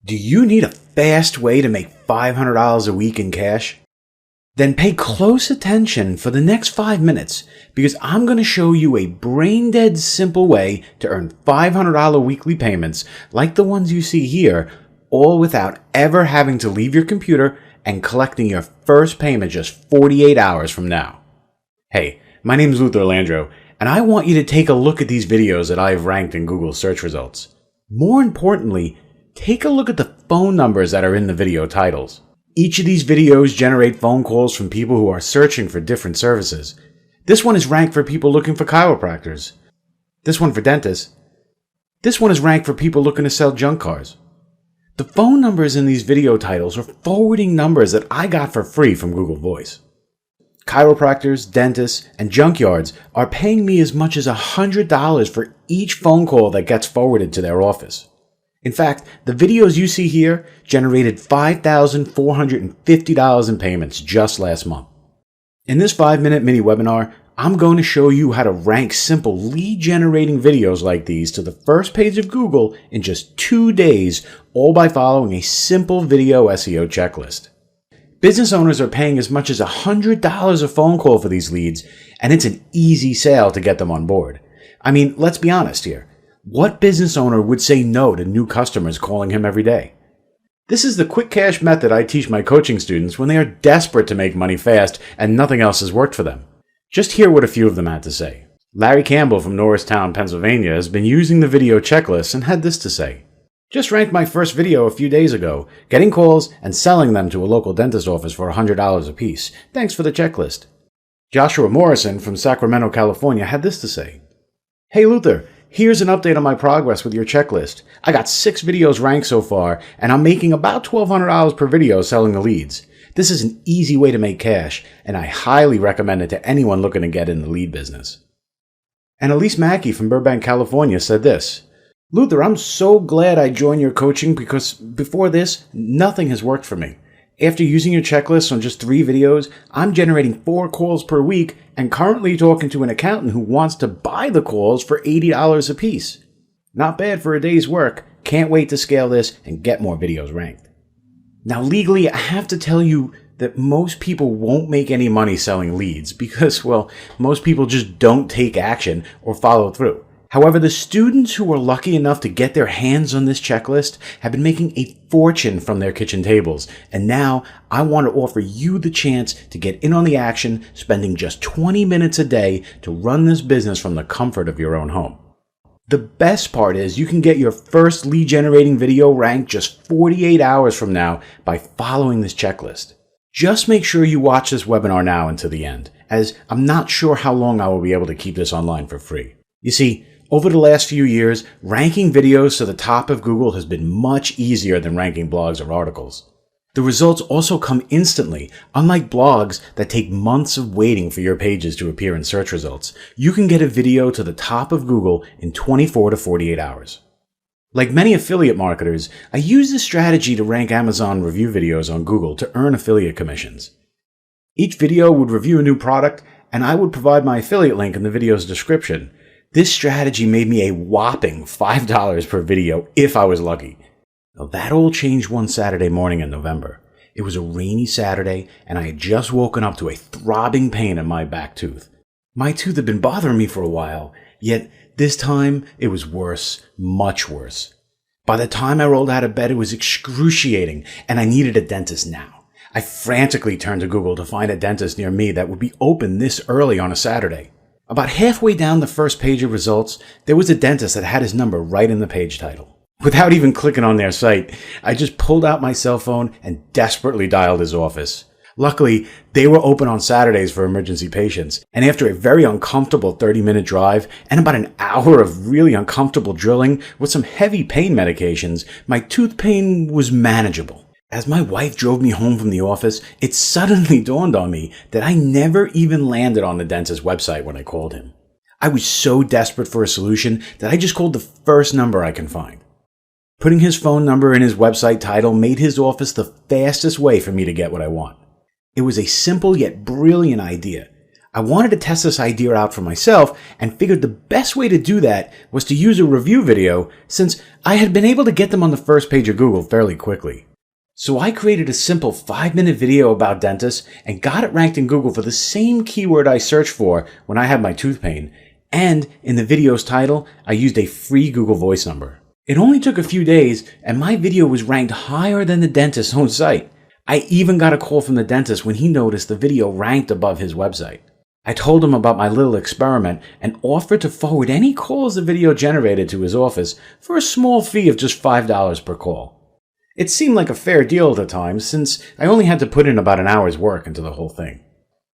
Do you need a fast way to make $500 a week in cash? Then pay close attention for the next 5 minutes because I'm going to show you a brain-dead simple way to earn $500 weekly payments like the ones you see here, all without ever having to leave your computer and collecting your first payment just 48 hours from now. Hey, my name is Luther Landro, and I want you to take a look at these videos that I have ranked in Google search results. More importantly, take a look at the phone numbers that are in the video titles. Each of these videos generate phone calls from people who are searching for different services. This one is ranked for people looking for chiropractors. This one for dentists. This one is ranked for people looking to sell junk cars. The phone numbers in these video titles are forwarding numbers that I got for free from Google Voice. Chiropractors, dentists, and junkyards are paying me as much as $100 for each phone call that gets forwarded to their office. In fact, the videos you see here generated $5,450 in payments just last month. In this 5-minute mini webinar, I'm going to show you how to rank simple lead-generating videos like these to the first page of Google in just 2 days, all by following a simple video SEO checklist. Business owners are paying as much as $100 a phone call for these leads, and it's an easy sale to get them on board. I mean, let's be honest here. What business owner would say no to new customers calling him every day? This is the quick cash method I teach my coaching students when they are desperate to make money fast and nothing else has worked for them. Just hear what a few of them had to say. Larry Campbell from Norristown, Pennsylvania has been using the video checklist and had this to say. Just ranked my first video a few days ago, getting calls and selling them to a local dentist office for $100 a piece. Thanks for the checklist. Joshua Morrison from Sacramento, California had this to say. Hey Luther, here's an update on my progress with your checklist. I got 6 videos ranked so far, and I'm making about $1,200 per video selling the leads. This is an easy way to make cash, and I highly recommend it to anyone looking to get in the lead business. And Elise Mackey from Burbank, California said this. Luther, I'm so glad I joined your coaching because before this, nothing has worked for me. After using your checklist on just 3 videos, I'm generating 4 calls per week and currently talking to an accountant who wants to buy the calls for $80 a piece. Not bad for a day's work. Can't wait to scale this and get more videos ranked. Now legally, I have to tell you that most people won't make any money selling leads because, well, most people just don't take action or follow through. However, the students who are lucky enough to get their hands on this checklist have been making a fortune from their kitchen tables. And now I want to offer you the chance to get in on the action, spending just 20 minutes a day to run this business from the comfort of your own home. The best part is you can get your first lead generating video ranked just 48 hours from now by following this checklist. Just make sure you watch this webinar now until the end, as I'm not sure how long I will be able to keep this online for free. You see, over the last few years, ranking videos to the top of Google has been much easier than ranking blogs or articles. The results also come instantly. Unlike blogs that take months of waiting for your pages to appear in search results, you can get a video to the top of Google in 24 to 48 hours. Like many affiliate marketers, I use this strategy to rank Amazon review videos on Google to earn affiliate commissions. Each video would review a new product, and I would provide my affiliate link in the video's description. This strategy made me a whopping $5 per video if I was lucky. Now that all changed one Saturday morning in November. It was a rainy Saturday and I had just woken up to a throbbing pain in my back tooth. My tooth had been bothering me for a while, yet this time it was worse, much worse. By the time I rolled out of bed, it was excruciating and I needed a dentist now. I frantically turned to Google to find a dentist near me that would be open this early on a Saturday. About halfway down the first page of results, there was a dentist that had his number right in the page title. Without even clicking on their site, I just pulled out my cell phone and desperately dialed his office. Luckily, they were open on Saturdays for emergency patients, and after a very uncomfortable 30-minute drive and about an hour of really uncomfortable drilling with some heavy pain medications, my tooth pain was manageable. As my wife drove me home from the office, it suddenly dawned on me that I never even landed on the dentist's website when I called him. I was so desperate for a solution that I just called the first number I can find. Putting his phone number in his website title made his office the fastest way for me to get what I want. It was a simple yet brilliant idea. I wanted to test this idea out for myself and figured the best way to do that was to use a review video since I had been able to get them on the first page of Google fairly quickly. So I created a simple 5-minute video about dentists and got it ranked in Google for the same keyword I searched for when I had my tooth pain. And in the video's title, I used a free Google Voice number. It only took a few days and my video was ranked higher than the dentist's own site. I even got a call from the dentist when he noticed the video ranked above his website. I told him about my little experiment and offered to forward any calls the video generated to his office for a small fee of just $5 per call. It seemed like a fair deal at the time since I only had to put in about an hour's work into the whole thing.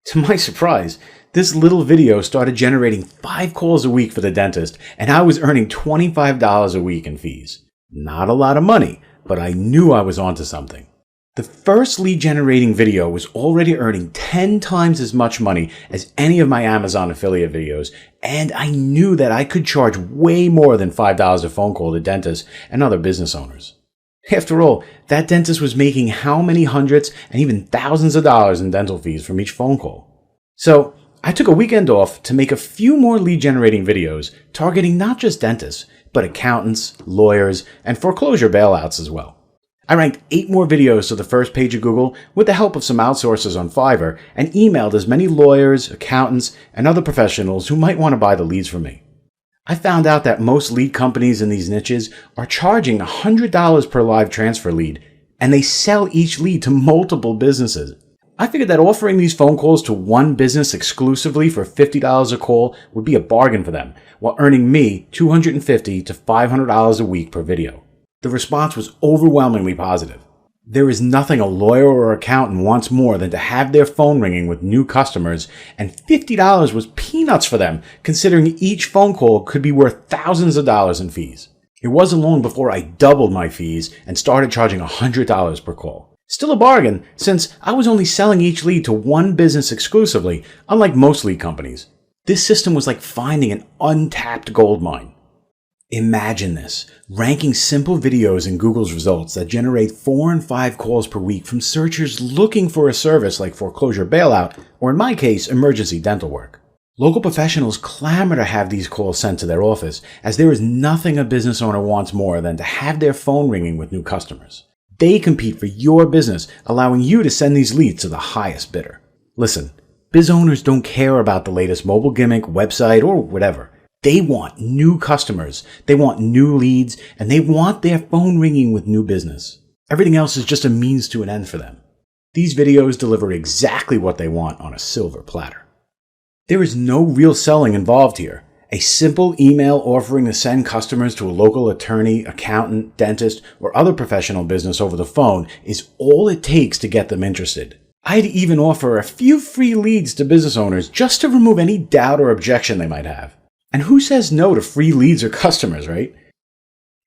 To my surprise, this little video started generating 5 calls a week for the dentist and I was earning $25 a week in fees. Not a lot of money, but I knew I was onto something. The first lead generating video was already earning 10 times as much money as any of my Amazon affiliate videos, and I knew that I could charge way more than $5 a phone call to dentists and other business owners. After all, that dentist was making how many hundreds and even thousands of dollars in dental fees from each phone call. So I took a weekend off to make a few more lead generating videos targeting not just dentists, but accountants, lawyers, and foreclosure bailouts as well. I ranked 8 more videos to the first page of Google with the help of some outsourcers on Fiverr and emailed as many lawyers, accountants, and other professionals who might want to buy the leads from me. I found out that most lead companies in these niches are charging $100 per live transfer lead, and they sell each lead to multiple businesses. I figured that offering these phone calls to one business exclusively for $50 a call would be a bargain for them, while earning me $250 to $500 a week per video. The response was overwhelmingly positive. There is nothing a lawyer or accountant wants more than to have their phone ringing with new customers, and $50 was peanuts for them, considering each phone call could be worth thousands of dollars in fees. It wasn't long before I doubled my fees and started charging $100 per call. Still a bargain, since I was only selling each lead to one business exclusively, unlike most lead companies. This system was like finding an untapped gold mine. Imagine this, ranking simple videos in Google's results that generate 4 and 5 calls per week from searchers looking for a service like foreclosure bailout, or in my case, emergency dental work. Local professionals clamor to have these calls sent to their office, as there is nothing a business owner wants more than to have their phone ringing with new customers. They compete for your business, allowing you to send these leads to the highest bidder. Listen, biz owners don't care about the latest mobile gimmick, website, or whatever. They want new customers, they want new leads, and they want their phone ringing with new business. Everything else is just a means to an end for them. These videos deliver exactly what they want on a silver platter. There is no real selling involved here. A simple email offering to send customers to a local attorney, accountant, dentist, or other professional business over the phone is all it takes to get them interested. I'd even offer a few free leads to business owners just to remove any doubt or objection they might have. And who says no to free leads or customers, right?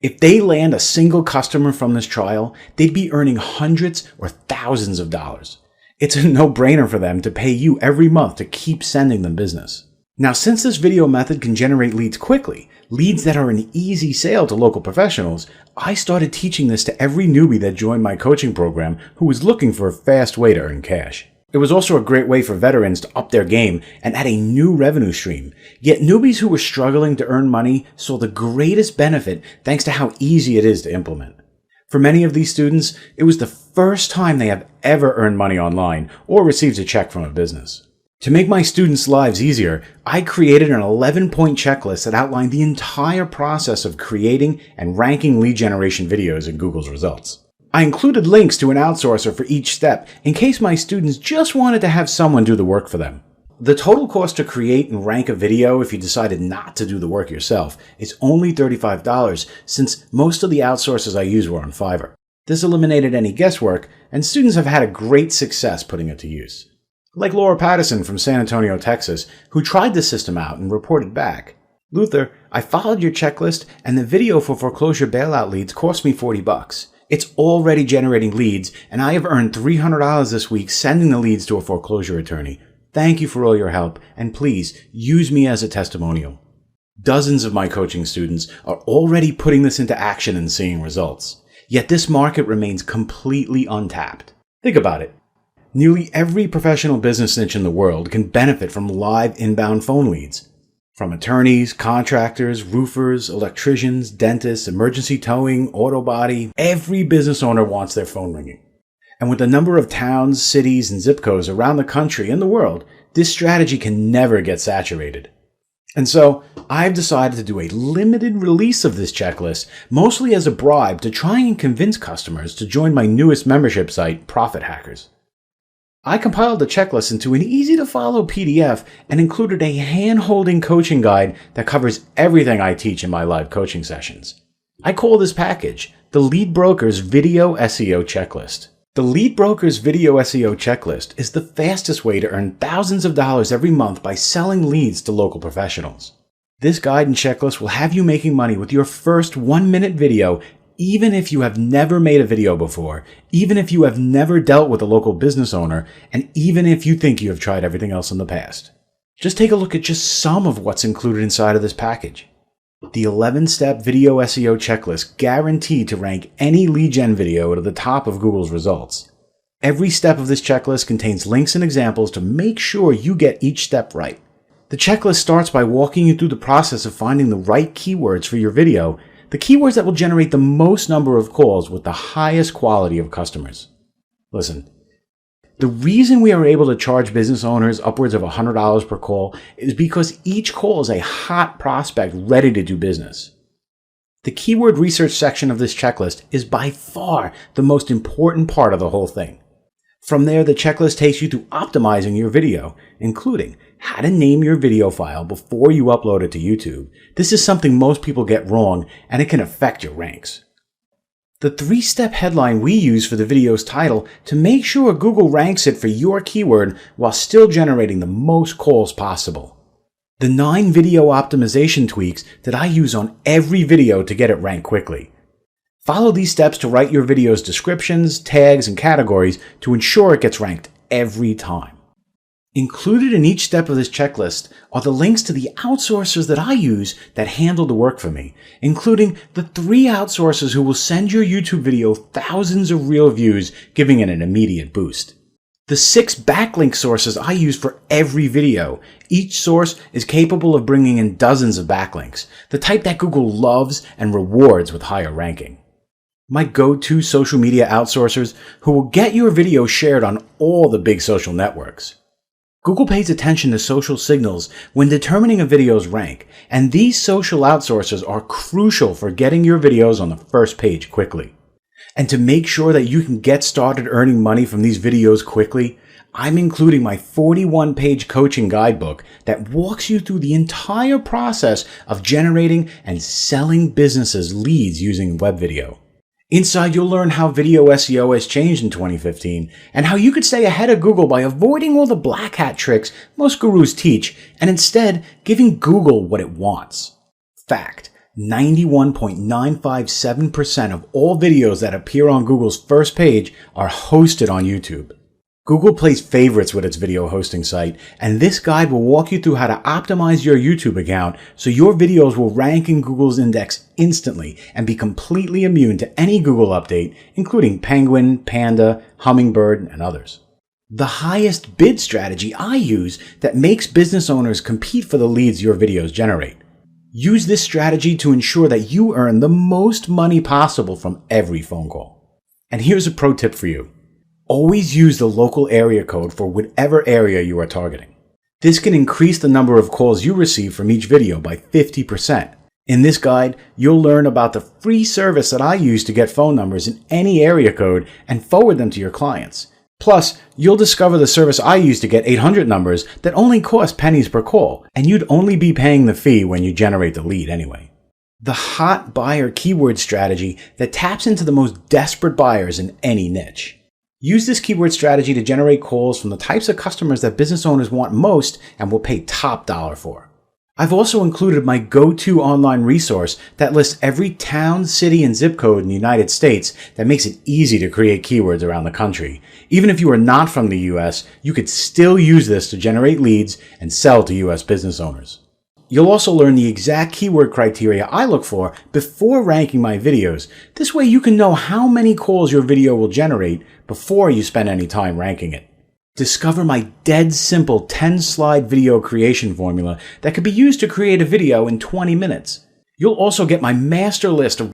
If they land a single customer from this trial, they'd be earning hundreds or thousands of dollars. It's a no-brainer for them to pay you every month to keep sending them business. Now, since this video method can generate leads quickly, leads that are an easy sale to local professionals, I started teaching this to every newbie that joined my coaching program who was looking for a fast way to earn cash. It was also a great way for veterans to up their game and add a new revenue stream. Yet newbies who were struggling to earn money saw the greatest benefit thanks to how easy it is to implement. For many of these students, it was the first time they have ever earned money online or received a check from a business. To make my students' lives easier, I created an 11-point checklist that outlined the entire process of creating and ranking lead generation videos in Google's results. I included links to an outsourcer for each step in case my students just wanted to have someone do the work for them. The total cost to create and rank a video if you decided not to do the work yourself is only $35 since most of the outsourcers I use were on Fiverr. This eliminated any guesswork and students have had a great success putting it to use. Like Laura Patterson from San Antonio, Texas, who tried the system out and reported back. Luther, I followed your checklist and the video for foreclosure bailout leads cost me $40. It's already generating leads, and I have earned $300 this week sending the leads to a foreclosure attorney. Thank you for all your help, and please use me as a testimonial. Dozens of my coaching students are already putting this into action and seeing results. Yet this market remains completely untapped. Think about it. Nearly every professional business niche in the world can benefit from live inbound phone leads. From attorneys, contractors, roofers, electricians, dentists, emergency towing, auto body, every business owner wants their phone ringing. And with the number of towns, cities, and zip codes around the country and the world, this strategy can never get saturated. And so, I've decided to do a limited release of this checklist, mostly as a bribe to try and convince customers to join my newest membership site, Profit Hackers. I compiled the checklist into an easy-to-follow PDF and included a hand-holding coaching guide that covers everything I teach in my live coaching sessions. I call this package the Lead Broker's Video SEO Checklist. The Lead Broker's Video SEO Checklist is the fastest way to earn thousands of dollars every month by selling leads to local professionals. This guide and checklist will have you making money with your first 1-minute video, even if you have never made a video before, even if you have never dealt with a local business owner, and even if you think you have tried everything else in the past. Just take a look at just some of what's included inside of this package. The 11-step video SEO checklist guaranteed to rank any lead gen video to the top of Google's results. Every step of this checklist contains links and examples to make sure you get each step right. The checklist starts by walking you through the process of finding the right keywords for your video, the keywords that will generate the most number of calls with the highest quality of customers. Listen, the reason we are able to charge business owners upwards of $100 per call is because each call is a hot prospect ready to do business. The keyword research section of this checklist is by far the most important part of the whole thing. From there, the checklist takes you through optimizing your video, including how to name your video file before you upload it to YouTube. This is something most people get wrong, and it can affect your ranks. The 3-step headline we use for the video's title to make sure Google ranks it for your keyword while still generating the most calls possible. The 9 video optimization tweaks that I use on every video to get it ranked quickly. Follow these steps to write your video's descriptions, tags, and categories to ensure it gets ranked every time. Included in each step of this checklist are the links to the outsourcers that I use that handle the work for me, including the 3 outsourcers who will send your YouTube video thousands of real views, giving it an immediate boost. The 6 backlink sources I use for every video. Each source is capable of bringing in dozens of backlinks, the type that Google loves and rewards with higher ranking. My go-to social media outsourcers who will get your video shared on all the big social networks. Google pays attention to social signals when determining a video's rank, and these social outsourcers are crucial for getting your videos on the first page quickly. And to make sure that you can get started earning money from these videos quickly, I'm including my 41-page coaching guidebook that walks you through the entire process of generating and selling businesses leads using web video. Inside, you'll learn how video SEO has changed in 2015 and how you could stay ahead of Google by avoiding all the black hat tricks most gurus teach and instead giving Google what it wants. Fact: 91.957% of all videos that appear on Google's first page are hosted on YouTube. Google plays favorites with its video hosting site, and this guide will walk you through how to optimize your YouTube account so your videos will rank in Google's index instantly and be completely immune to any Google update, including Penguin, Panda, Hummingbird, and others. The highest bid strategy I use that makes business owners compete for the leads your videos generate. Use this strategy to ensure that you earn the most money possible from every phone call. And here's a pro tip for you. Always use the local area code for whatever area you are targeting. This can increase the number of calls you receive from each video by 50%. In this guide, you'll learn about the free service that I use to get phone numbers in any area code and forward them to your clients. Plus, you'll discover the service I use to get 800 numbers that only cost pennies per call, and you'd only be paying the fee when you generate the lead anyway. The hot buyer keyword strategy that taps into the most desperate buyers in any niche. Use this keyword strategy to generate calls from the types of customers that business owners want most and will pay top dollar for. I've also included my go-to online resource that lists every town, city, and zip code in the United States that makes it easy to create keywords around the country. Even if you are not from the US, you could still use this to generate leads and sell to US business owners. You'll also learn the exact keyword criteria I look for before ranking my videos. This way you can know how many calls your video will generate before you spend any time ranking it. Discover my dead simple 10-slide video creation formula that could be used to create a video in 20 minutes. You'll also get my master list of